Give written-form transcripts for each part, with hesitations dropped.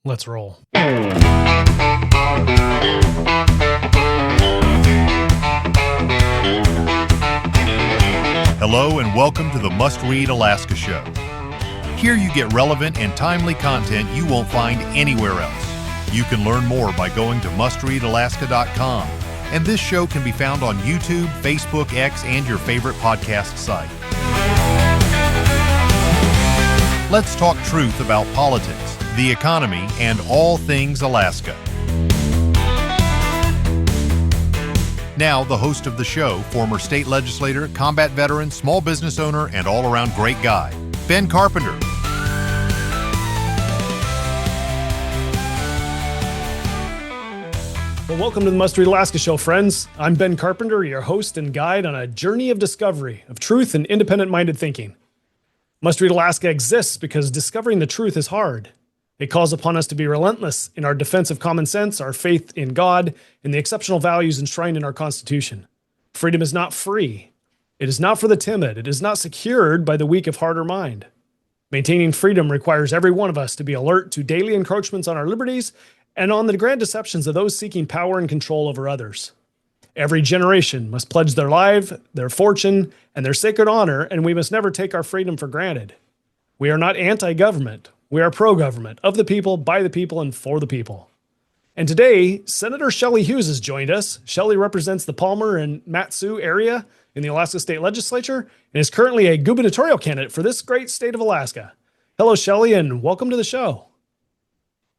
Let's roll. Hello and welcome to the Must Read Alaska Show. Here you get relevant and timely content you won't find anywhere else. You can learn more by going to mustreadalaska.com, and this show can be found on YouTube, Facebook, X, and your favorite podcast site. Let's talk truth about politics, the economy, and all things Alaska. Now, the host of the show, former state legislator, combat veteran, small business owner, and all-around great guy, Ben Carpenter. Well, welcome to the Must Read Alaska Show, friends. I'm Ben Carpenter, your host and guide on a journey of discovery, of truth and independent-minded thinking. Must Read Alaska exists because discovering the truth is hard. It calls upon us to be relentless in our defense of common sense, our faith in God, and the exceptional values enshrined in our Constitution. Freedom is not free. It is not for the timid. It is not secured by the weak of heart or mind. Maintaining freedom requires every one of us to be alert to daily encroachments on our liberties and on the grand deceptions of those seeking power and control over others. Every generation must pledge their life, their fortune, and their sacred honor, and we must never take our freedom for granted. We are not anti-government. We are pro-government, of the people, by the people, and for the people. And today, Senator Shelley Hughes has joined us. Shelley represents the Palmer and Mat-Su area in the Alaska State Legislature and is currently a gubernatorial candidate for this great state of Alaska. Hello, Shelley, and welcome to the show.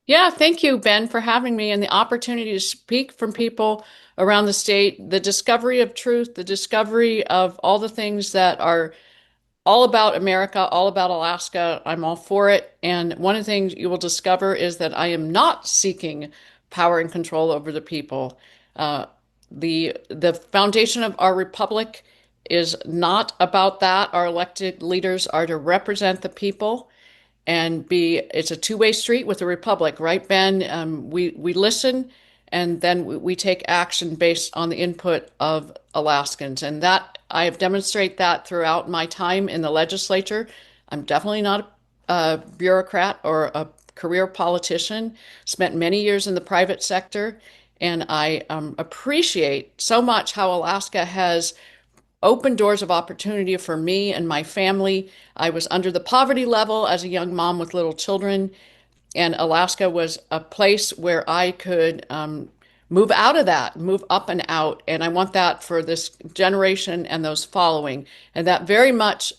Yeah, thank you, Ben, for having me and the opportunity to speak from people around the state, the discovery of truth, the discovery of all the things that are all about America, all about Alaska. I'm all for it. And one of the things you will discover is that I am not seeking power and control over the people. The foundation of our republic is not about that. Our elected leaders are to represent the people and it's a two-way street with the republic, right, Ben? We listen, and then we take action based on the input of Alaskans. And that I have demonstrated that throughout my time in the legislature. I'm definitely not a bureaucrat or a career politician. Spent many years in the private sector, and I appreciate so much how Alaska has opened doors of opportunity for me and my family. I was under the poverty level as a young mom with little children, and Alaska was a place where I could move out of that, move up and out. And I want that for this generation and those following. And that very much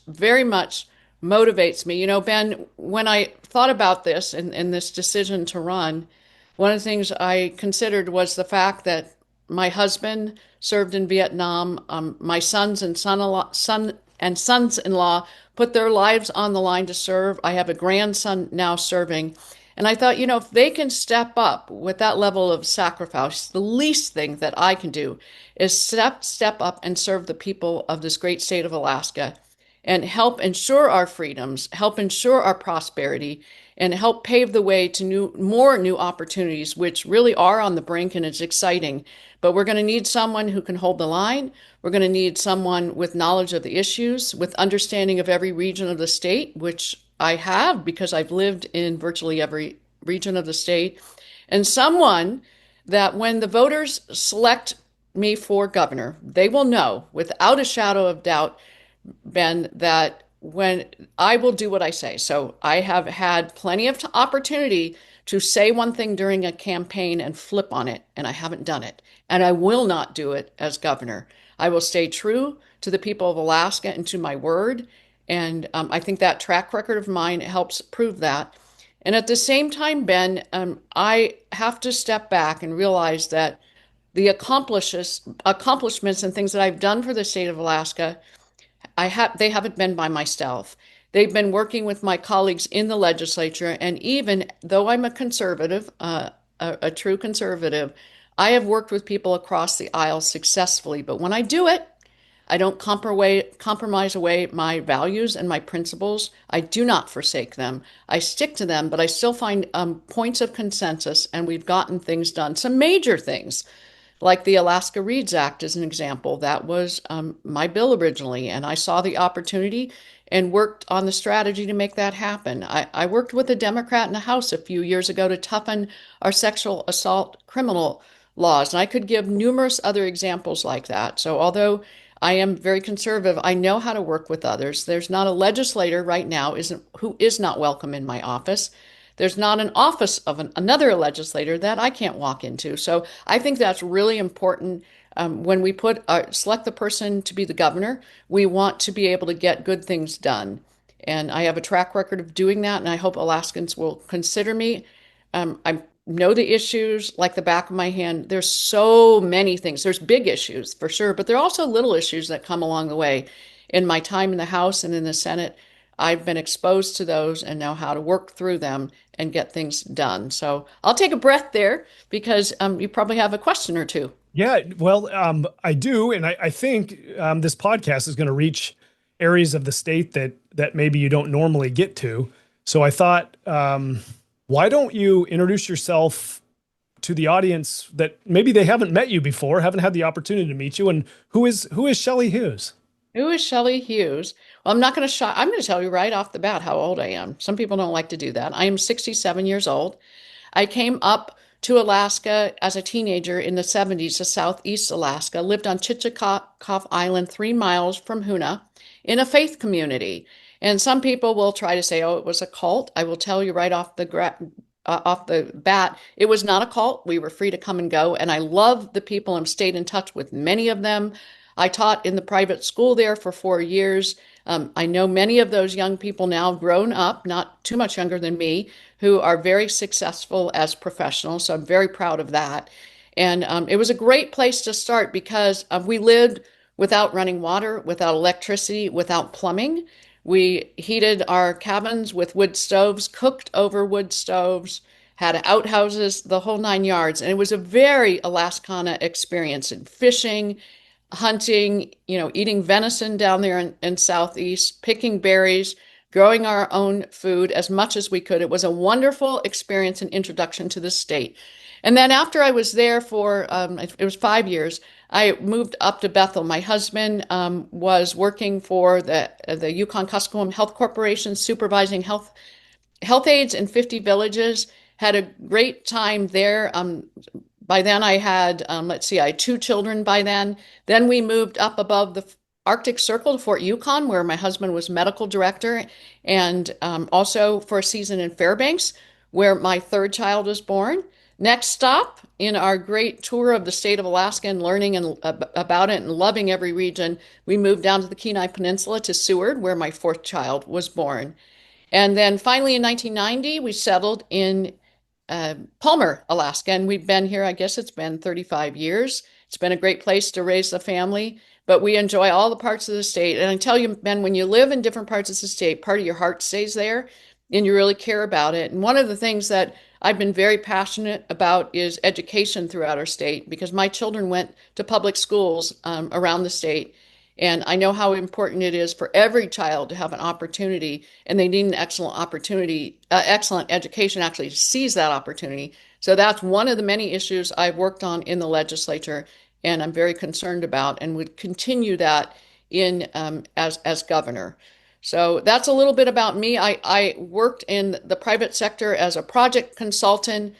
motivates me. You know, Ben, when I thought about this and this decision to run, one of the things I considered was the fact that my husband served in Vietnam. My sons and sons-in-law put their lives on the line to serve. I have a grandson now serving. And I thought, you know, if they can step up with that level of sacrifice, the least thing that I can do is step up and serve the people of this great state of Alaska and help ensure our freedoms, help ensure our prosperity, and help pave the way to more new opportunities, which really are on the brink, and it's exciting. But we're going to need someone who can hold the line. We're going to need someone with knowledge of the issues, with understanding of every region of the state, which I have because I've lived in virtually every region of the state, and someone that when the voters select me for governor, they will know without a shadow of doubt, Ben, that when I will do what I say. So I have had plenty of opportunity to say one thing during a campaign and flip on it, and I haven't done it. And I will not do it as governor. I will stay true to the people of Alaska and to my word. And I think that track record of mine helps prove that. And at the same time, Ben, I have to step back and realize that the accomplishments and things that I've done for the state of Alaska, they haven't been by myself. They've been working with my colleagues in the legislature. And even though I'm a conservative, a true conservative, I have worked with people across the aisle successfully. But when I do it, I don't compromise away my values and my principles. I do not forsake them. I stick to them, but I still find points of consensus, and we've gotten things done. Some major things, like the Alaska Reads Act is an example. That was my bill originally, and I saw the opportunity, and worked on the strategy to make that happen. I worked with a Democrat in the House a few years ago to toughen our sexual assault criminal laws. And I could give numerous other examples like that. So although I am very conservative, I know how to work with others. There's not a legislator right now who is not welcome in my office. There's not an office of another legislator that I can't walk into. So I think that's really important. When we select the person to be the governor, we want to be able to get good things done. And I have a track record of doing that, and I hope Alaskans will consider me. I know the issues like the back of my hand. There's so many things. There's big issues for sure, but there are also little issues that come along the way. In my time in the House and in the Senate, I've been exposed to those and know how to work through them and get things done. So I'll take a breath there because you probably have a question or two. Yeah, well, I do, and I think this podcast is going to reach areas of the state that maybe you don't normally get to. So I thought, why don't you introduce yourself to the audience that maybe they haven't met you before, haven't had the opportunity to meet you, and who is Shelley Hughes? Who is Shelley Hughes? Well, I'm going to tell you right off the bat how old I am. Some people don't like to do that. I am 67 years old. I came up to Alaska as a teenager in the 70s to Southeast Alaska, lived on Chichikov Island, 3 miles from Hoonah, in a faith community. And some people will try to say, oh, it was a cult. I will tell you right off the bat, it was not a cult. We were free to come and go. And I love the people and stayed in touch with many of them. I taught in the private school there for 4 years. I know many of those young people now grown up, not too much younger than me, who are very successful as professionals. So I'm very proud of that. And it was a great place to start because we lived without running water, without electricity, without plumbing. We heated our cabins with wood stoves, cooked over wood stoves, had outhouses, the whole 9 yards. And it was a very Alaskana experience in fishing, hunting, eating venison down there in Southeast, picking berries, growing our own food as much as we could. It was a wonderful experience and introduction to the state. And then after I was there for, it was 5 years, I moved up to Bethel. My husband was working for the Yukon-Kuskokwim Health Corporation, supervising health aides in 50 villages. Had a great time there. By then I had, I had 2 children by then. Then we moved up above the Arctic Circle to Fort Yukon, where my husband was medical director, and also for a season in Fairbanks, where my 3rd child was born. Next stop in our great tour of the state of Alaska and learning about it and loving every region, we moved down to the Kenai Peninsula to Seward, where my 4th child was born. And then finally in 1990, we settled in Palmer, Alaska, and we've been here, I guess it's been 35 years. It's been a great place to raise the family, but we enjoy all the parts of the state. And I tell you, Ben, when you live in different parts of the state, part of your heart stays there and you really care about it. And one of the things that I've been very passionate about is education throughout our state because my children went to public schools around the state. And I know how important it is for every child to have an opportunity, and they need an excellent opportunity, excellent education actually to seize that opportunity. So that's one of the many issues I've worked on in the legislature, and I'm very concerned about, and would continue that in as governor. So that's a little bit about me. I worked in the private sector as a project consultant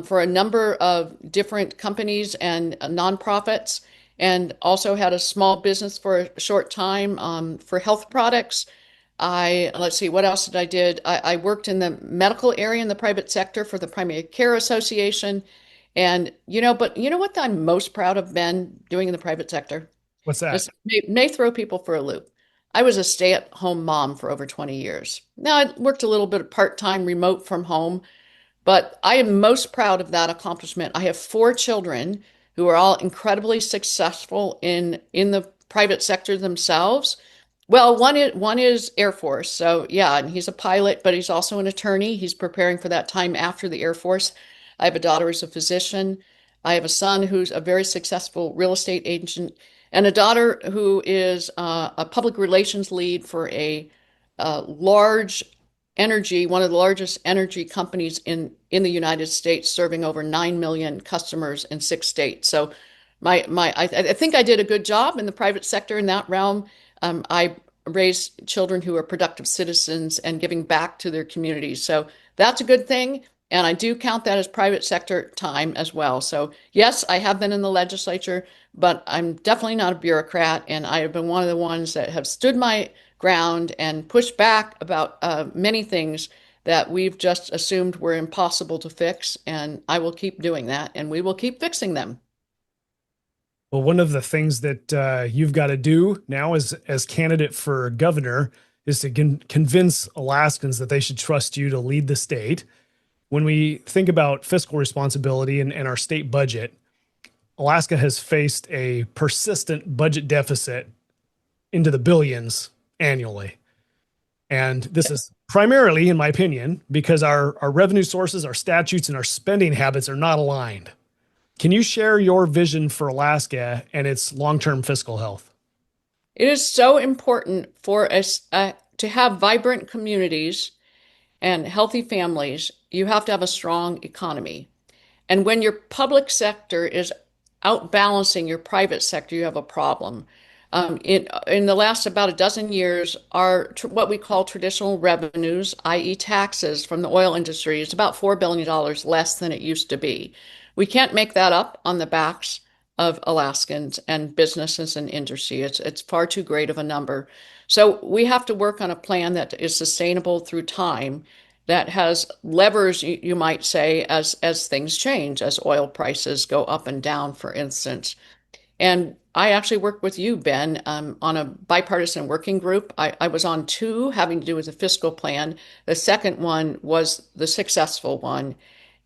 for a number of different companies and nonprofits, and also had a small business for a short time for health products. Let's see, what else did I did? I worked in the medical area in the private sector for the Primary Care Association. And, but you know what I'm most proud of, Ben, doing in the private sector? What's that? This may throw people for a loop. I was a stay-at-home mom for over 20 years. Now, I worked a little bit part-time remote from home, but I am most proud of that accomplishment. I have 4 children who are all incredibly successful in the private sector themselves. Well, one is Air Force. So yeah, and he's a pilot, but he's also an attorney. He's preparing for that time after the Air Force. I have a daughter who's a physician. I have a son who's a very successful real estate agent, and a daughter who is a public relations lead for a large energy, one of the largest energy companies in the United States, serving over 9 million customers in 6 states. So I think I did a good job in the private sector in that realm. I raise children who are productive citizens and giving back to their communities. So that's a good thing. And I do count that as private sector time as well. So yes, I have been in the legislature, but I'm definitely not a bureaucrat. And I have been one of the ones that have stood my ground and pushed back about many things that we've just assumed were impossible to fix. And I will keep doing that, and we will keep fixing them. Well, one of the things that you've got to do now as candidate for governor is to convince Alaskans that they should trust you to lead the state. When we think about fiscal responsibility and our state budget, Alaska has faced a persistent budget deficit into the billions annually. And this is primarily, in my opinion, because our revenue sources, our statutes, and our spending habits are not aligned. Can you share your vision for Alaska and its long-term fiscal health? It is so important for us to have vibrant communities and healthy families. You have to have a strong economy. And when your public sector is outbalancing your private sector, you have a problem. In the last about a dozen years, our what we call traditional revenues, i.e., taxes from the oil industry, is about $4 billion less than it used to be. We can't make that up on the backs of Alaskans and businesses and industry. It's far too great of a number. So we have to work on a plan that is sustainable through time, that has levers, you might say, as things change, as oil prices go up and down, for instance. And I actually worked with you, Ben, on a bipartisan working group. I was on two having to do with the fiscal plan. The second one was the successful one.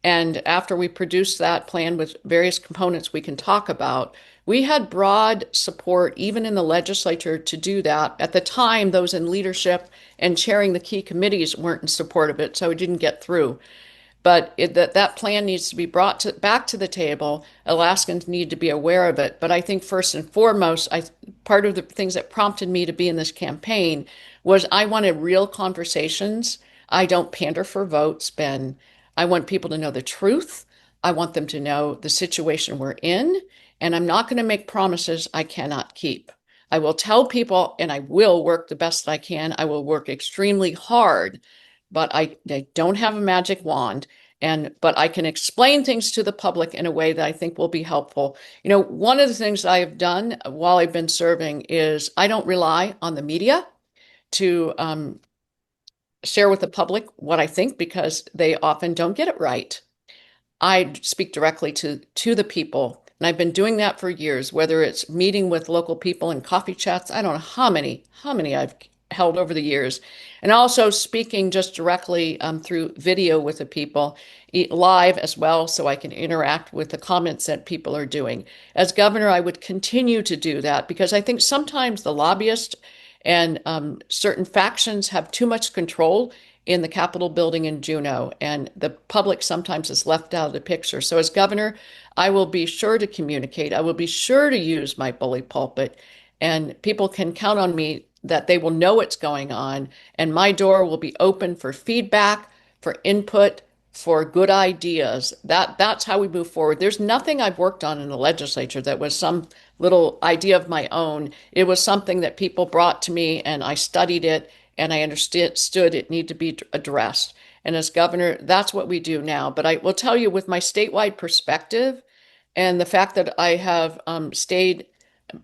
And after we produced that plan with various components we can talk about, we had broad support, even in the legislature, to do that. At the time, those in leadership and chairing the key committees weren't in support of it, so it didn't get through. But that plan needs to be back to the table. Alaskans need to be aware of it. But I think first and foremost, part of the things that prompted me to be in this campaign was I wanted real conversations. I don't pander for votes, Ben. I want people to know the truth. I want them to know the situation we're in. And I'm not going to make promises I cannot keep. I will tell people, and I will work the best I can. I will work extremely hard, but I don't have a magic wand. But I can explain things to the public in a way that I think will be helpful. You know, one of the things I have done while I've been serving is I don't rely on the media to share with the public what I think, because they often don't get it right. I speak directly to the people, and I've been doing that for years, whether it's meeting with local people in coffee chats. I don't know how many I've held over the years, and also speaking just directly through video with the people, live as well, so I can interact with the comments that people are doing. As governor, I would continue to do that because I think sometimes the lobbyists and certain factions have too much control in the Capitol building in Juneau, and the public sometimes is left out of the picture. So as governor, I will be sure to communicate. I will be sure to use my bully pulpit, and people can count on me that they will know what's going on, and my door will be open for feedback, for input, for good ideas. That's how we move forward. There's nothing I've worked on in the legislature that was some little idea of my own. It was something that people brought to me, and I studied it, and I understood it needed to be addressed. And as governor, that's what we do now. But I will tell you, with my statewide perspective and the fact that I have stayed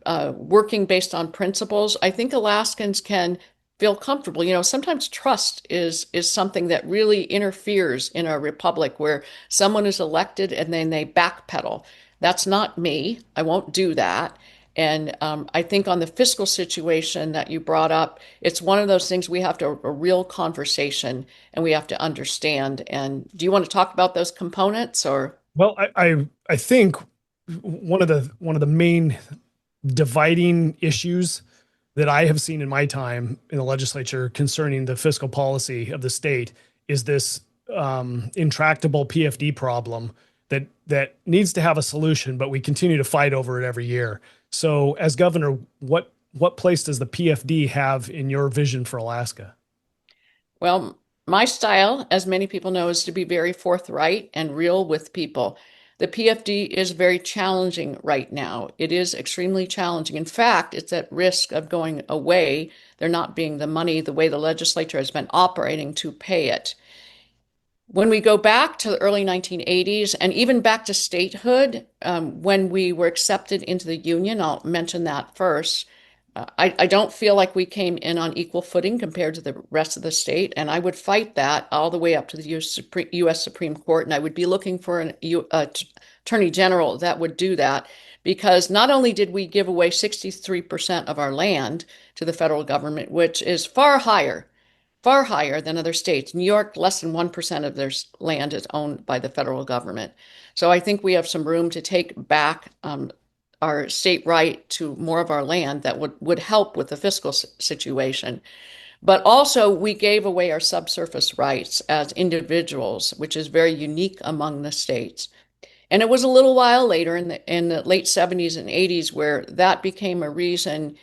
working based on principles, I think Alaskans can feel comfortable. You know, sometimes trust is something that really interferes in our republic, where someone is elected and then they backpedal. That's not me. I won't do that. And I think on the fiscal situation that you brought up, it's one of those things we have to a real conversation, and we have to understand. And do you want to talk about those components, or? Well, I think one of the main dividing issues that I have seen in my time in the legislature concerning the fiscal policy of the state is this intractable PFD problem that needs to have a solution, but we continue to fight over it every year. So as governor, what place does the PFD have in your vision for Alaska? Well, my style, as many people know, is to be very forthright and real with people. The PFD is very challenging right now. It is extremely challenging. In fact, it's at risk of going away. There not being the money, the way the legislature has been operating to pay it. When we go back to the early 1980s and even back to statehood, when we were accepted into the Union, I'll mention that first. I don't feel like we came in on equal footing compared to the rest of the state, and I would fight that all the way up to the U.S. Supreme Court, and I would be looking for an attorney general that would do that, because not only did we give away 63% of our land to the federal government, which is far higher than other states. New York, less than 1% of their land is owned by the federal government. So I think we have some room to take back our state right to more of our land that would help with the fiscal situation. But also, we gave away our subsurface rights as individuals, which is very unique among the states. And it was a little while later in the late 70s and 80s where that became a reason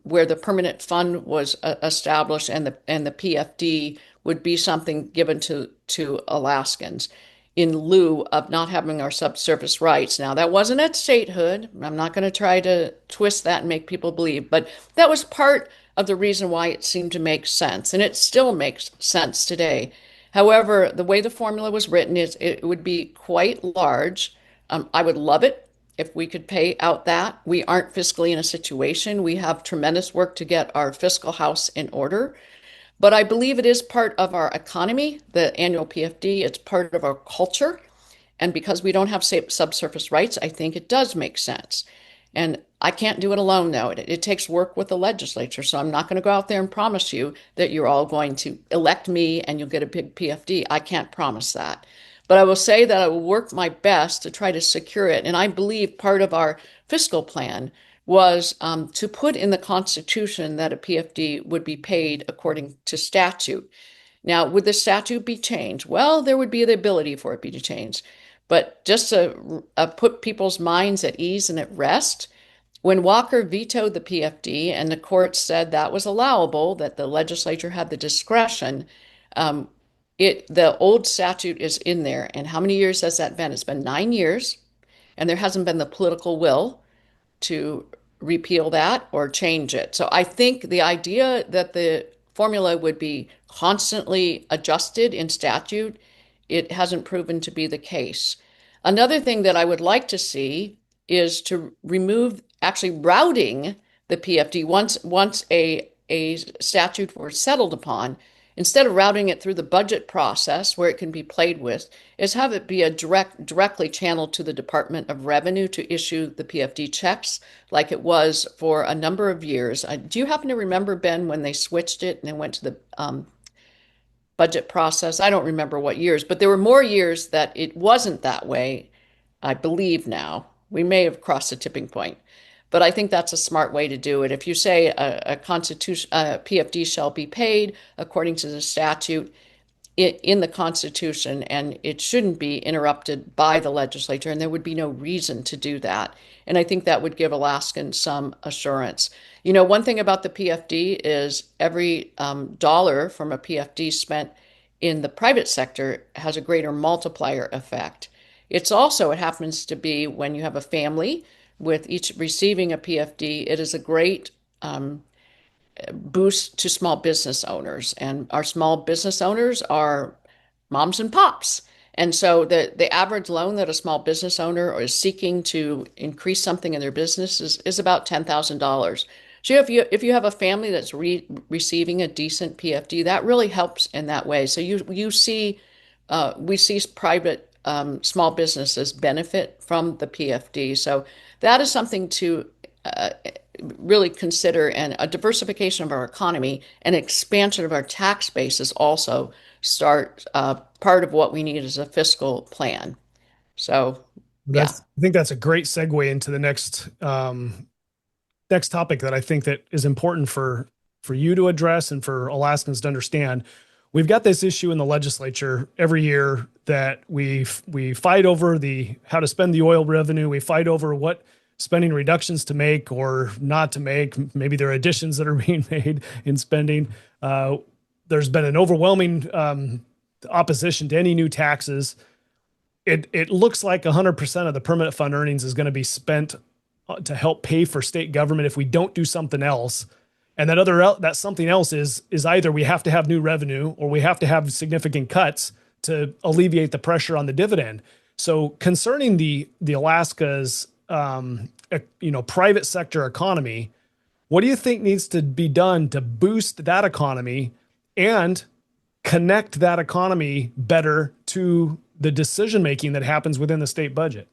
where the permanent fund was established, and the PFD would be something given to Alaskans in lieu of not having our subsurface rights. Now, that wasn't at statehood. I'm not going to try to twist that and make people believe, but that was part of the reason why it seemed to make sense, and it still makes sense today. However, the way the formula was written is it would be quite large. I would love it if we could pay out that. We aren't fiscally in a situation. We have tremendous work to get our fiscal house in order. But I believe it is part of our economy, the annual PFD. It's part of our culture. And because we don't have subsurface rights, I think it does make sense. And I can't do it alone, though. It takes work with the legislature. So I'm not going to go out there and promise you that you're all going to elect me and you'll get a big PFD. I can't promise that. But I will say that I will work my best to try to secure it. And I believe part of our fiscal plan was to put in the Constitution that a PFD would be paid according to statute. Now, would the statute be changed? Well, there would be the ability for it to be changed. But just to put people's minds at ease and at rest, when Walker vetoed the PFD and the court said that was allowable, that the legislature had the discretion, the old statute is in there. And how many years has that been? It's been 9 years, and there hasn't been the political will to repeal that or change it. So I think the idea that the formula would be constantly adjusted in statute, it hasn't proven to be the case. Another thing that I would like to see is to remove actually routing the PFD once a statute were settled upon. Instead of routing it through the budget process where it can be played with, is have it be directly channeled to the Department of Revenue to issue the PFD checks like it was for a number of years. Do you happen to remember, Ben, when they switched it and they went to the budget process? I don't remember what years, but there were more years that it wasn't that way, I believe now. We may have crossed a tipping point. But I think that's a smart way to do it. If you say a PFD shall be paid according to the statute in the Constitution, and it shouldn't be interrupted by the legislature, and there would be no reason to do that. And I think that would give Alaskans some assurance. You know, one thing about the PFD is every dollar from a PFD spent in the private sector has a greater multiplier effect. It happens to be when you have a family with each receiving a PFD, it is a great boost to small business owners. And our small business owners are moms and pops. And so the average loan that a small business owner is seeking to increase something in their business is about $10,000. So if you have a family that's receiving a decent PFD, that really helps in that way. So we see private small businesses benefit from the PFD. So that is something to really consider, and a diversification of our economy and expansion of our tax base is also part of what we need as a fiscal plan. So, yeah. I think that's a great segue into the next topic that I think that is important for you to address and for Alaskans to understand. We've got this issue in the legislature every year that we fight over how to spend the oil revenue. We fight over what spending reductions to make or not to make. Maybe there are additions that are being made in spending. There's been an overwhelming opposition to any new taxes. it looks like 100% of the permanent fund earnings is going to be spent to help pay for state government if we don't do something else. And that something else is either we have to have new revenue or we have to have significant cuts to alleviate the pressure on the dividend. So concerning the Alaska's private sector economy, what do you think needs to be done to boost that economy and connect that economy better to the decision making that happens within the state budget?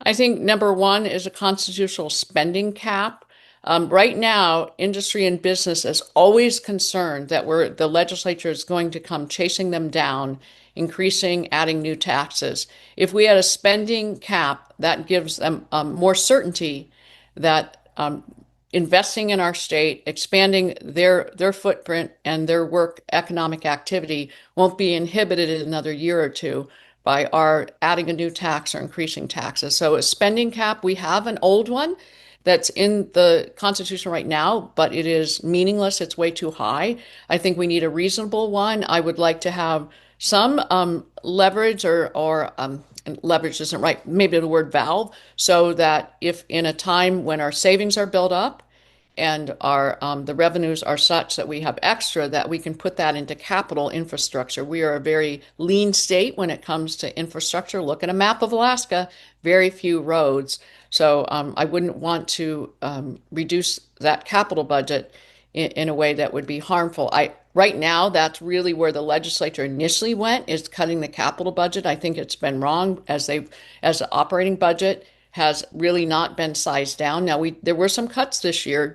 I think number one is a constitutional spending cap. Right now, industry and business is always concerned that the legislature is going to come chasing them down, increasing, adding new taxes. If we had a spending cap, that gives them more certainty that investing in our state, expanding their footprint and their work economic activity won't be inhibited in another year or two by our adding a new tax or increasing taxes. So a spending cap, we have an old one that's in the Constitution right now, but it is meaningless. It's way too high. I think we need a reasonable one. I would like to have some leverage or leverage isn't right, maybe the word valve, so that if in a time when our savings are built up and our the revenues are such that we have extra, that we can put that into capital infrastructure. We are a very lean state when it comes to infrastructure. Look at a map of Alaska, very few roads. So I wouldn't want to reduce that capital budget in a way that would be harmful. Right now, that's really where the legislature initially went, is cutting the capital budget. I think it's been wrong as the operating budget has really not been sized down. Now, there were some cuts this year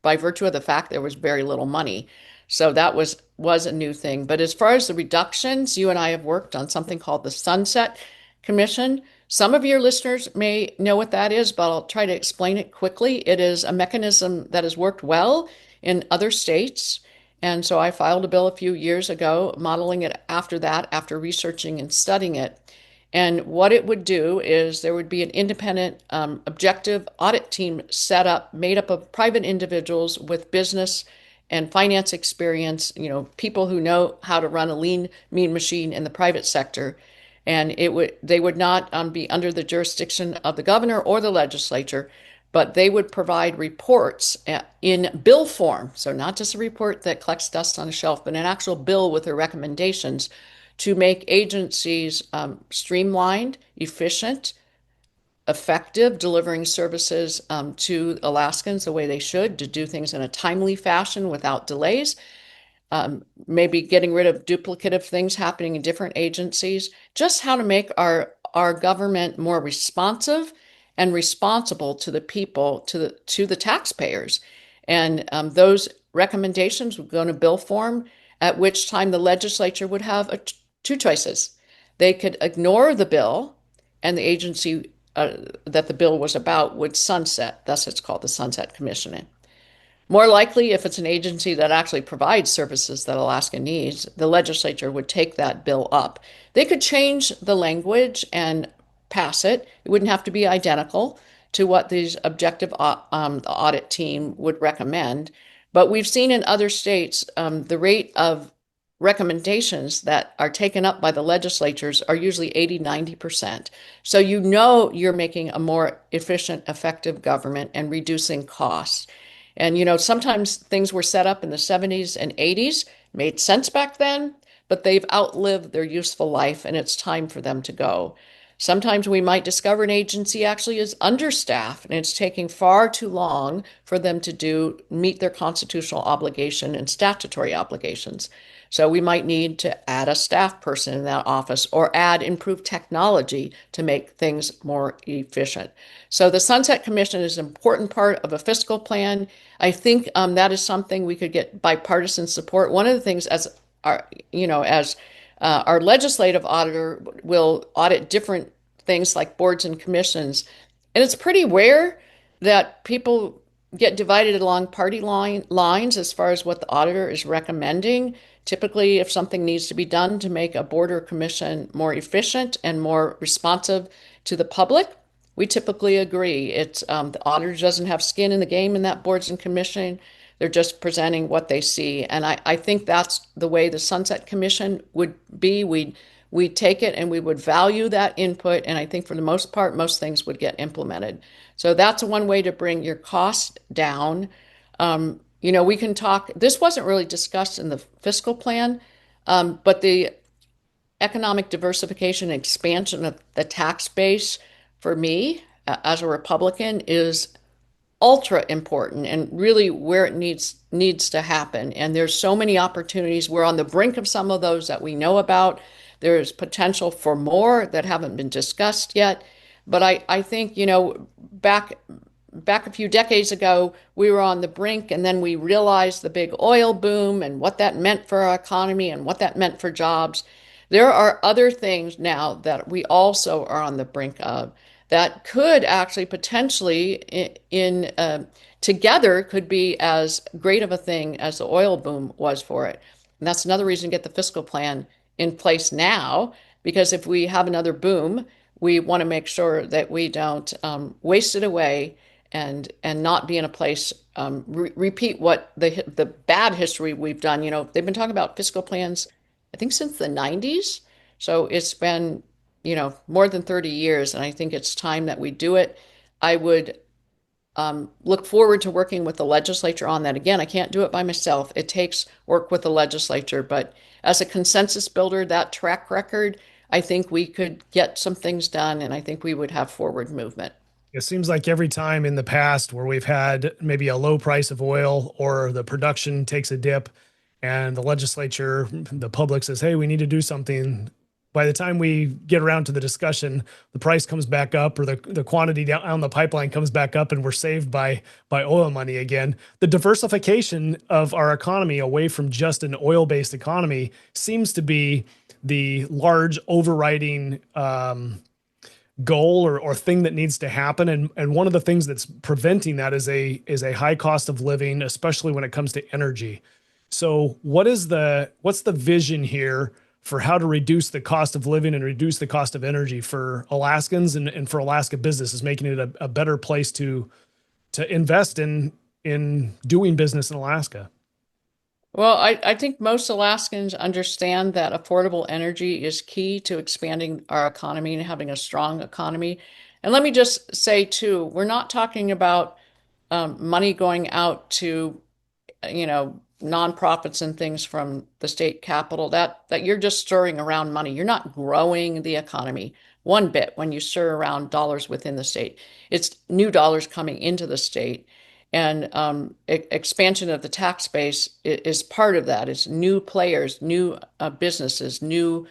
by virtue of the fact there was very little money. So that was a new thing. But as far as the reductions, you and I have worked on something called the Sunset Commission. Some of your listeners may know what that is, but I'll try to explain it quickly. It is a mechanism that has worked well in other states. And so I filed a bill a few years ago, modeling it after that, after researching and studying it. And what it would do is there would be an independent, objective audit team set up, made up of private individuals with business and finance experience, people who know how to run a lean, mean machine in the private sector. And they would not be under the jurisdiction of the governor or the legislature, but they would provide reports in bill form. So not just a report that collects dust on a shelf, but an actual bill with their recommendations to make agencies streamlined, efficient, effective, delivering services to Alaskans the way they should, to do things in a timely fashion without delays. Maybe getting rid of duplicative things happening in different agencies, just how to make our government more responsive and responsible to the people, to the taxpayers. And those recommendations would go in a bill form, at which time the legislature would have two choices. They could ignore the bill, and the agency that the bill was about would sunset. Thus, it's called the Sunset Commission. More likely, if it's an agency that actually provides services that Alaska needs, the legislature would take that bill up. They could change the language and pass it. It wouldn't have to be identical to what these objective audit team would recommend. But we've seen in other states, the rate of recommendations that are taken up by the legislatures are usually 80–90%. So you're making a more efficient, effective government and reducing costs. And, sometimes things were set up in the 70s and 80s, made sense back then, but they've outlived their useful life and it's time for them to go. Sometimes we might discover an agency actually is understaffed and it's taking far too long for them to meet their constitutional obligation and statutory obligations. So we might need to add a staff person in that office or add improved technology to make things more efficient. So the Sunset Commission is an important part of a fiscal plan. I think that is something we could get bipartisan support. One of the things as our legislative auditor will audit different things like boards and commissions. And it's pretty rare that people get divided along party lines as far as what the auditor is recommending. Typically, if something needs to be done to make a board or commission more efficient and more responsive to the public, we typically agree. It's the auditor doesn't have skin in the game in that boards and commission. They're just presenting what they see. And I think that's the way the Sunset Commission would be. We'd we'd take it and we would value that input. And I think for the most part, most things would get implemented. So that's one way to bring your cost down. We can talk, this wasn't really discussed in the fiscal plan, but the economic diversification and expansion of the tax base for me as a Republican is ultra important and really where it needs to happen. And there's so many opportunities. We're on the brink of some of those that we know about. There's potential for more that haven't been discussed yet. But I think, back a few decades ago, we were on the brink, and then we realized the big oil boom and what that meant for our economy and what that meant for jobs. There are other things now that we also are on the brink of that could actually potentially in together could be as great of a thing as the oil boom was for it. And that's another reason to get the fiscal plan in place now, because if we have another boom, we want to make sure that we don't waste it away and not be in a place repeat what the bad history we've done. They've been talking about fiscal plans, I think, since the 90s. So it's been more than 30 years, and I think it's time that we do it. I would look forward to working with the legislature on that. Again, I can't do it by myself. It takes work with the legislature, but as a consensus builder, that track record, I think we could get some things done, and I think we would have forward movement. It seems like every time in the past where we've had maybe a low price of oil or the production takes a dip and the legislature, the public says, hey, we need to do something. By the time we get around to the discussion, the price comes back up, or the quantity down the pipeline comes back up, and we're saved by oil money again. The diversification of our economy away from just an oil-based economy seems to be the large overriding goal or thing that needs to happen. And one of the things that's preventing that is a high cost of living, especially when it comes to energy. So what's the vision here for how to reduce the cost of living and reduce the cost of energy for Alaskans and for Alaska businesses, making it a better place to invest in doing business in Alaska? Well, I think most Alaskans understand that affordable energy is key to expanding our economy and having a strong economy. And let me just say, too, we're not talking about money going out to, nonprofits and things from the state capital, that you're just stirring around money. You're not growing the economy one bit when you stir around dollars within the state. It's new dollars coming into the state. And expansion of the tax base is part of that. It's new players, new businesses, new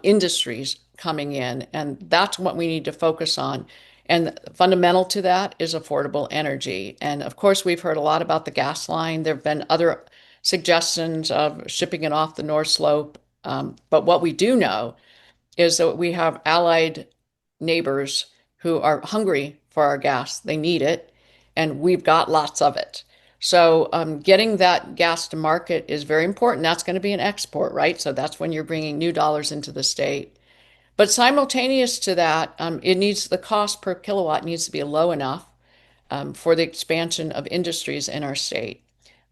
industries coming in. And that's what we need to focus on. And fundamental to that is affordable energy. And of course, we've heard a lot about the gas line. There have been other suggestions of shipping it off the North Slope. But what we do know is that we have allied neighbors who are hungry for our gas. They need it. And we've got lots of it. So getting that gas to market is very important. That's going to be an export, right? So that's when you're bringing new dollars into the state. But simultaneous to that, the cost per kilowatt needs to be low enough for the expansion of industries in our state.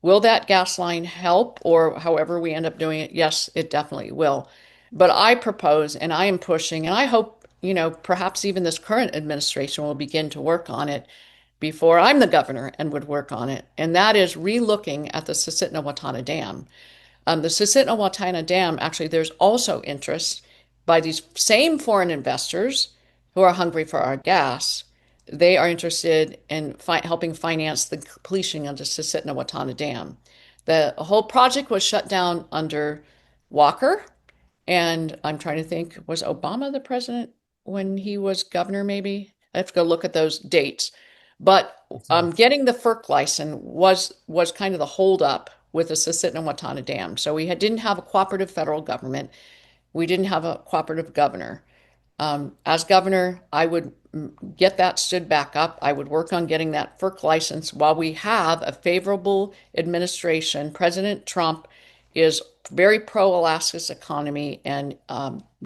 Will that gas line help, or however we end up doing it? Yes, it definitely will. But I propose, and I am pushing, and I hope, perhaps even this current administration will begin to work on it before I'm the governor and would work on it. And that is relooking at the Susitna-Watana Dam. The Susitna-Watana Dam, actually, there's also interest by these same foreign investors who are hungry for our gas. They are interested in helping finance the completion of the Susitna-Watana Dam. The whole project was shut down under Walker. And I'm trying to think, was Obama the president when he was governor, maybe? I have to go look at those dates. But getting the FERC license was kind of the holdup with the Susitna-Watana Dam. So we didn't have a cooperative federal government. We didn't have a cooperative governor. As governor, I would get that stood back up. I would work on getting that FERC license while we have a favorable administration. President Trump is very pro-Alaska's economy and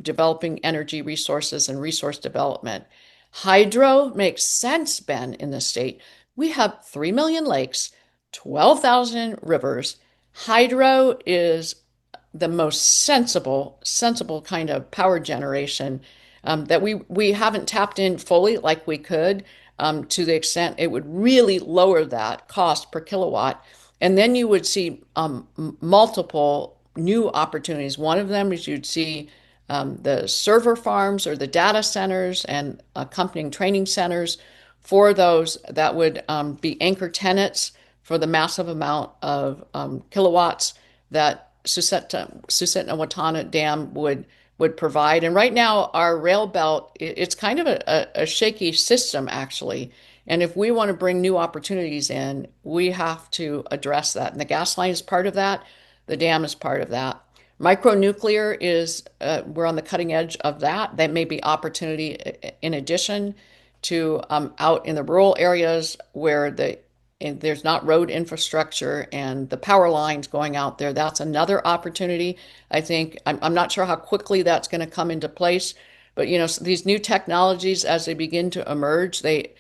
developing energy resources and resource development. Hydro makes sense, Ben, in the state. We have 3 million lakes, 12,000 rivers. Hydro is the most sensible kind of power generation that we haven't tapped in fully like we could to the extent it would really lower that cost per kilowatt. And then you would see multiple new opportunities. One of them is you'd see the server farms or the data centers and accompanying training centers for those that would be anchor tenants for the massive amount of kilowatts that Susitna-Watana Dam would provide. And right now, our rail belt, it's kind of a shaky system, actually. And if we want to bring new opportunities in, we have to address that. And the gas line is part of that. The dam is part of that. Micronuclear is, we're on the cutting edge of that. That may be opportunity in addition to out in the rural areas where there's not road infrastructure and the power lines going out there. That's another opportunity. I think I'm not sure how quickly that's going to come into place, but these new technologies as they begin to emerge, they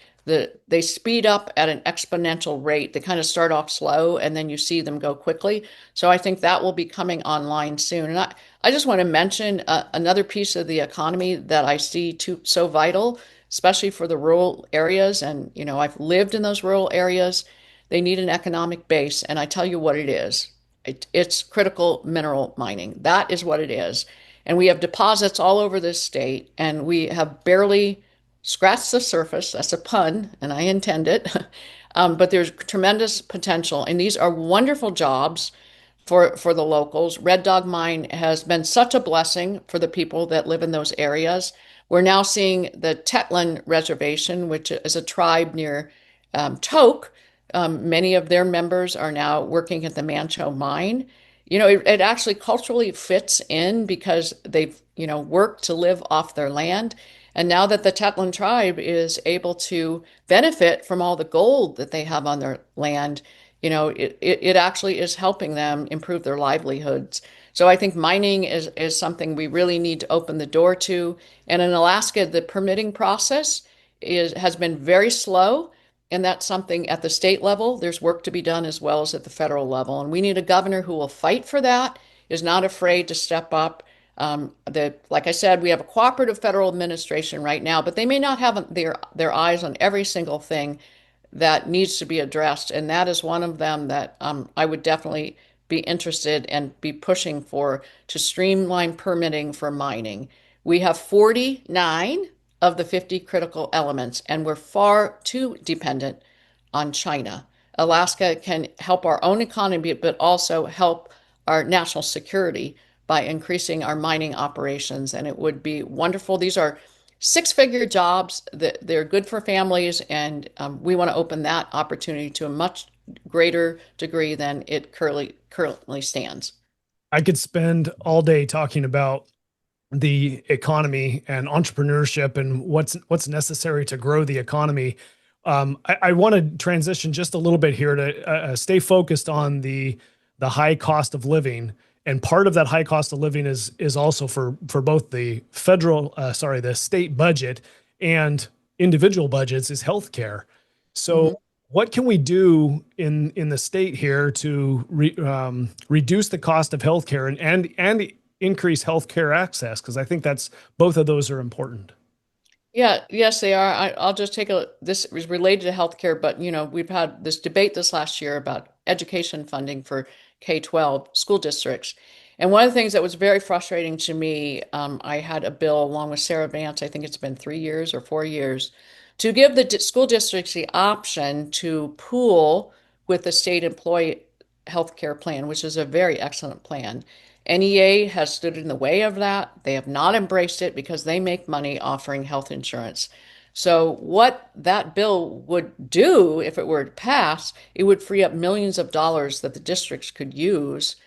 speed up at an exponential rate. They kind of start off slow and then you see them go quickly. So I think that will be coming online soon. And I just want to mention another piece of the economy that I see so vital, especially for the rural areas. And, I've lived in those rural areas. They need an economic base. And I tell you what it is. It's critical mineral mining. That is what it is. And we have deposits all over this state, and we have barely scratched the surface. That's a pun, and I intend it. But there's tremendous potential. And these are wonderful jobs for the locals. Red Dog Mine has been such a blessing for the people that live in those areas. We're now seeing the Tetlin Reservation, which is a tribe near Tok. Many of their members are now working at the Mancho mine. It actually culturally fits in because they've, worked to live off their land. And now that the Tetlin tribe is able to benefit from all the gold that they have on their land, it actually is helping them improve their livelihoods. So I think mining is something we really need to open the door to. And in Alaska, the permitting process has been very slow. And that's something at the state level, there's work to be done as well as at the federal level. And we need a governor who will fight for that, is not afraid to step up. Like I said, we have a cooperative federal administration right now, but they may not have their eyes on every single thing that needs to be addressed. And that is one of them that I would definitely be interested and be pushing for, to streamline permitting for mining. We have 49 of the 50 critical elements, and we're far too dependent on China. Alaska can help our own economy, but also help our national security by increasing our mining operations, and it would be wonderful. These are six-figure jobs. They're good for families, and we want to open that opportunity to a much greater degree than it currently stands. I could spend all day talking about the economy and entrepreneurship and what's necessary to grow the economy. I want to transition just a little bit here to stay focused on the high cost of living. And part of that high cost of living is also for both the the state budget and individual budgets is healthcare. So what can we do in the state here to reduce the cost of healthcare and increase healthcare access? Because I think both of those are important. Yeah, yes, they are. I'll just this is related to healthcare, but we've had this debate this last year about education funding for K-12 school districts. And one of the things that was very frustrating to me, I had a bill along with Sarah Vance, I think it's been 3 years or 4 years, to give the school districts the option to pool with the state employee healthcare plan, which is a very excellent plan. NEA has stood in the way of that. They have not embraced it because they make money offering health insurance. So what that bill would do, if it were to pass, it would free up millions of dollars that the districts could use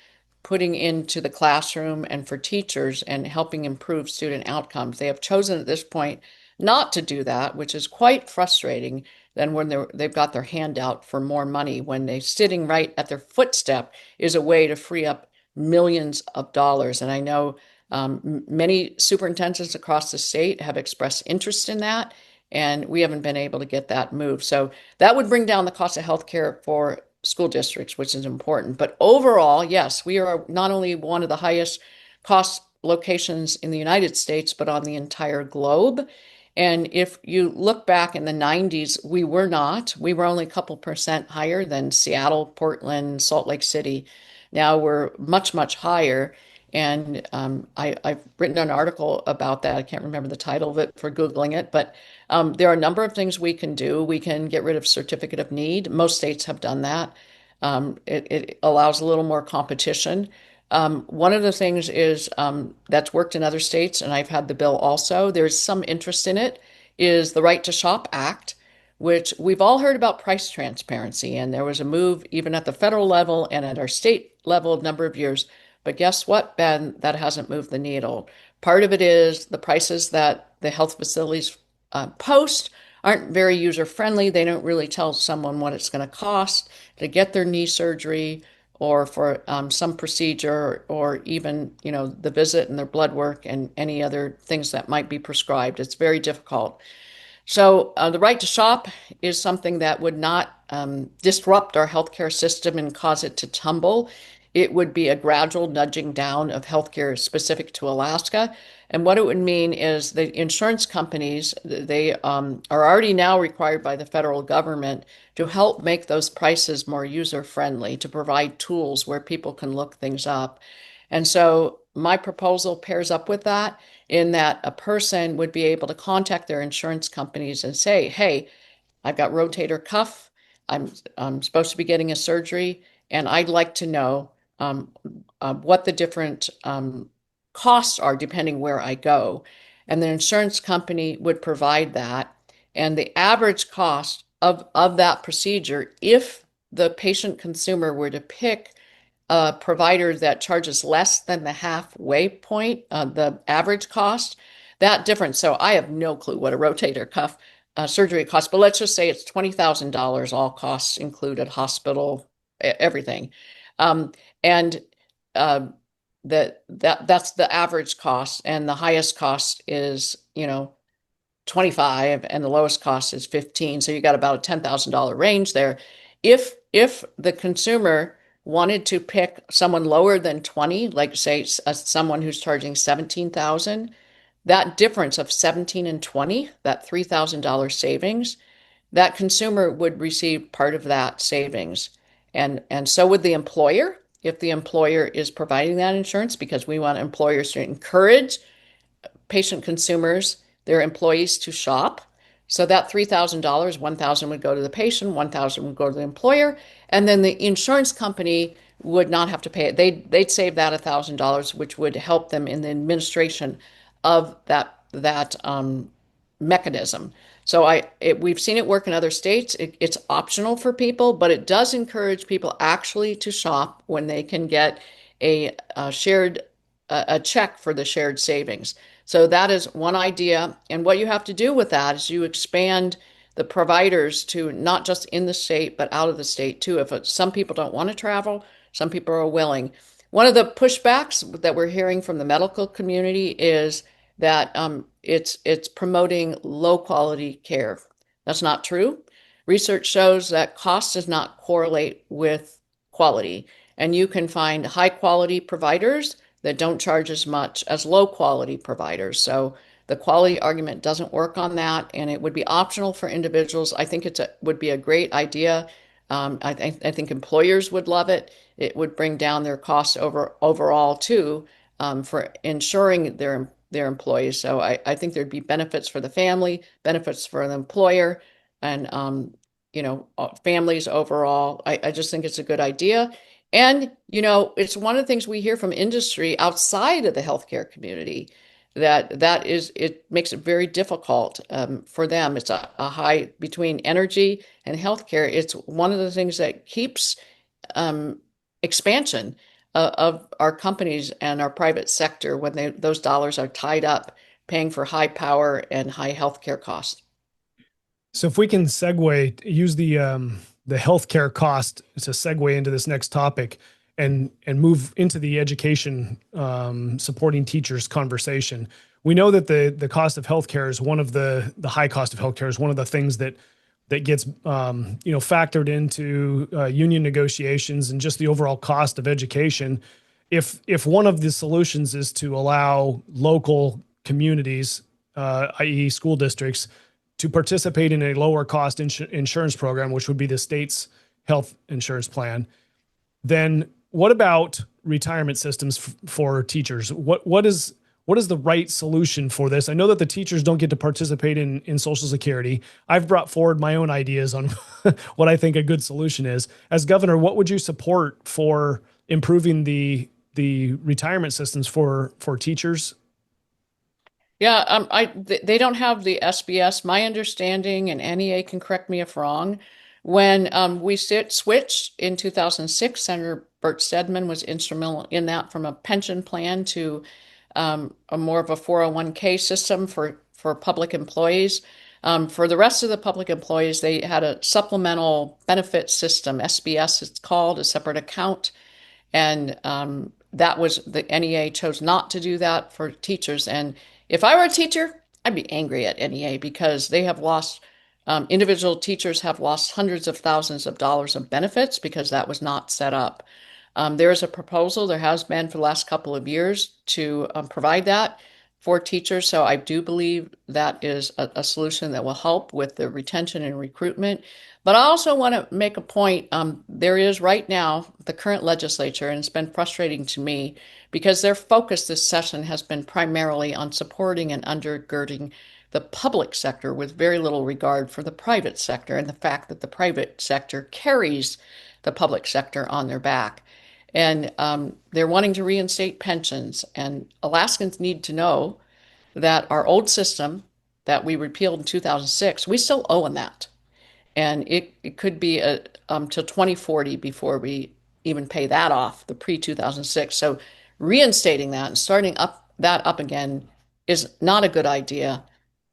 putting into the classroom and for teachers and helping improve student outcomes. They have chosen at this point not to do that, which is quite frustrating than when they've got their hand out for more money, when they're sitting right at their footstep is a way to free up millions of dollars. And I know many superintendents across the state have expressed interest in that, and we haven't been able to get that moved. So that would bring down the cost of healthcare for school districts, which is important. But overall, yes, we are not only one of the highest cost locations in the United States, but on the entire globe. And if you look back in the 90s, we were not. We were only a couple percent higher than Seattle, Portland, Salt Lake City. Now we're much, much higher. And I've written an article about that. I can't remember the title of it for Googling it, but there are a number of things we can do. We can get rid of certificate of need. Most states have done that. It allows a little more competition. One of the things is that's worked in other states, and I've had the bill also. There's some interest in it, is the Right to Shop Act, which we've all heard about price transparency. And there was a move even at the federal level and at our state level a number of years. But guess what, Ben? That hasn't moved the needle. Part of it is the prices that the health facilities post aren't very user friendly. They don't really tell someone what it's going to cost to get their knee surgery or for some procedure or even, the visit and their blood work and any other things that might be prescribed. It's very difficult. So the right to shop is something that would not disrupt our healthcare system and cause it to tumble. It would be a gradual nudging down of healthcare specific to Alaska. And what it would mean is the insurance companies, they are already now required by the federal government to help make those prices more user-friendly, to provide tools where people can look things up. And so my proposal pairs up with that in that a person would be able to contact their insurance companies and say, hey, I've got rotator cuff. I'm supposed to be getting a surgery, and I'd like to know what the different costs are depending where I go. And the insurance company would provide that. And the average cost of that procedure, if the patient consumer were to pick a provider that charges less than the halfway point, the average cost, that difference. So I have no clue what a rotator cuff surgery costs, but let's just say it's $20,000, all costs included, hospital, everything. And that's the average cost, and the highest cost is 25, and the lowest cost is 15. So you got about a $10,000 range there. If the consumer wanted to pick someone lower than 20, like say someone who's charging 17,000, that difference of 17 and 20, that $3,000 savings, that consumer would receive part of that savings. And so would the employer, if the employer is providing that insurance, because we want employers to encourage patient consumers, their employees to shop. So that $3,000, $1,000 would go to the patient, $1,000 would go to the employer, and then the insurance company would not have to pay it. They'd save that $1,000, which would help them in the administration of that mechanism. So we've seen it work in other states. It's optional for people, but it does encourage people actually to shop when they can get a check for the shared savings. So that is one idea. And what you have to do with that is you expand the providers to not just in the state, but out of the state too. If some people don't want to travel, some people are willing. One of the pushbacks that we're hearing from the medical community is that it's promoting low quality care. That's not true. Research shows that cost does not correlate with quality, and you can find high quality providers that don't charge as much as low quality providers. So the quality argument doesn't work on that, and it would be optional for individuals. I think would be a great idea. I think employers would love it. It would bring down their costs overall too, for insuring their employees. So I think there'd be benefits for the family, benefits for the employer, and families overall. I just think it's a good idea. And, it's one of the things we hear from industry outside of the healthcare community it makes it very difficult for them. It's a high between energy and healthcare. It's one of the things that keeps expansion of our companies and our private sector when those dollars are tied up paying for high power and high healthcare costs. So if we can use the healthcare cost to segue into this next topic and move into the education supporting teachers conversation. We know that the cost of healthcare is one of the high cost of healthcare is one of the things that that gets factored into union negotiations and just the overall cost of education. If one of the solutions is to allow local communities, i.e. school districts, to participate in a lower cost insurance program, which would be the state's health insurance plan, then what about retirement systems for teachers? What is the right solution for this? I know that the teachers don't get to participate in Social Security. I've brought forward my own ideas on what I think a good solution is. As governor, what would you support for improving the retirement systems for teachers? Yeah, they don't have the SBS. My understanding, and NEA can correct me if wrong, when we switched in 2006, Senator Bert Stedman was instrumental in that, from a pension plan to a more of a 401k system for public employees. For the rest of the public employees, they had a supplemental benefit system, SBS it's called, a separate account. And that was, the NEA chose not to do that for teachers. And if I were a teacher, I'd be angry at NEA because they have lost, individual teachers have lost hundreds of thousands of dollars of benefits because that was not set up. There is a proposal, there has been for the last couple of years, to provide that for teachers. So I do believe that is a solution that will help with the retention and recruitment. But I also want to make a point. There is right now the current legislature, and it's been frustrating to me because their focus this session has been primarily on supporting and undergirding the public sector with very little regard for the private sector and the fact that the private sector carries the public sector on their back. And they're wanting to reinstate pensions. And Alaskans need to know that our old system that we repealed in 2006, we still owe on that. And it could be till 2040 before we even pay that off, the pre-2006. So reinstating that and starting that up again is not a good idea.